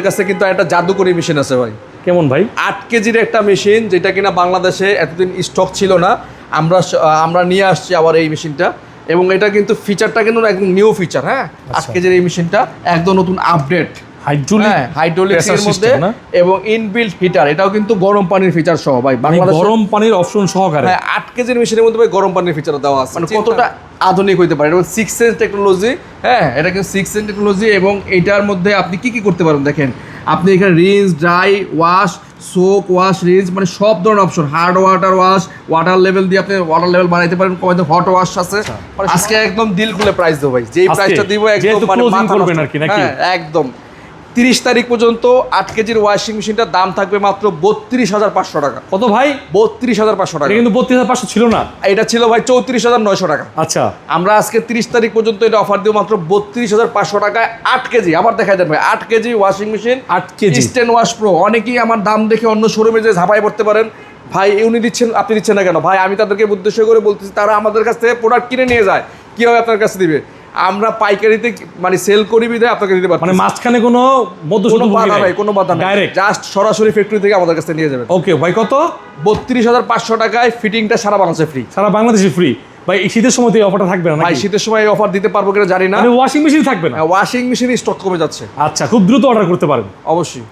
কাছে কিন্তু একটা জাদুকরি মেশিন আছে ভাই। কেমন ভাই? 8 কেজির একটা মেশিন, যেটা কিনা বাংলাদেশে এতদিন স্টক ছিল না। আমরা নিয়ে আসছি আবার এই মেশিনটা, এবং এটা কিন্তু ফিচারটা কিন্তু একদম নিউ ফিচার। হ্যাঁ, 8 কেজির এই মেশিনটা একদম নতুন আপডেট, হাইড্রোলিক্সের মধ্যে এবং ইনবিল্ট হিটার। এটাও কিন্তু গরম পানির ফিচার সহ ভাই, বাংলাদেশে গরম পানির অপশন সহকারে। হ্যাঁ, 8 কেজির মেশিনের মধ্যে ভাই গরম পানির ফিচার দেওয়া আছে। মানে কতটা আধুনিক হইতে পারে। এটা 6 সেন্স টেকনোলজি। হ্যাঁ, এটা কিন্তু 6 সেন্স টেকনোলজি, এবং এটার মধ্যে আপনি কি কি করতে পারেন দেখেন। আপনি এখানে rinse, dry wash, soak wash, rinse, মানে সব ধরনের option. Hard water wash, water level দিয়ে আপনি ওয়াটার লেভেল বানাইতে পারেন, কমাইতে হট ওয়াশ আছে। মানে আজকে একদম দিল খুলে প্রাইস দেবো ভাই, যেই প্রাইসটা দিব একদম মানে মাথা করবেন আর কি নাকি? হ্যাঁ, একদম 30 তারিখ পর্যন্ত 8 কেজির ওয়াশিং মেশিনটার দাম থাকবে মাত্র 32,500 টাকা। কত ভাই? 32,500 টাকা। এটা কিন্তু 32,500 ছিল না, এটা ছিল ভাই 34,900 টাকা। আচ্ছা, আমরা আজকে 30 তারিখ পর্যন্ত এটা অফার দিব মাত্র 32,500 টাকায় 8 কেজি। আবার দেখাই দেন ভাই, 8 KG washing machine, 8 KG stand wash pro. অনেকেই আমার দাম দেখে অন্য শোরুমে যে ঝাঁপাই পড়তে পারেন, ভাই উনি দিচ্ছেন আপনি দিচ্ছেন না কেন? ভাই আমি তাদেরকে উদ্দেশ্য করে বলতেছি, তারা আমাদের কাছ থেকে প্রোডাক্ট কিনে নিয়ে যায়, কিভাবে আপনার কাছে দিবে? আমরা পাইকারিতে মানে সেল করি বিধায় আপনাকে দিতে পারছি। মানে মাঝখানে কোনো কোনো বাধা নাই, কোনো বাধা নাই, ডাইরেক্ট জাস্ট সরাসরি ফ্যাক্টরি থেকে আমাদের কাছে নিয়ে যাবেন। ওকে ভাই, কত? 32,500 টাকায় ফিটিংটা সারা বাংলাদেশে ফ্রি। সারা বাংলাদেশে ফ্রি ভাই। এই শীতের সময় তো এই অফারটা থাকবে না ভাই নাকি? শীতের সময় এই অফার দিতে পারবো কিনা জানি না। মানে ওয়াশিং মেশিন থাকবে না? ওয়াশিং মেশিন স্টক কমে যাচ্ছে। আচ্ছা, খুব দ্রুত অর্ডার করতে পারেন অবশ্যই।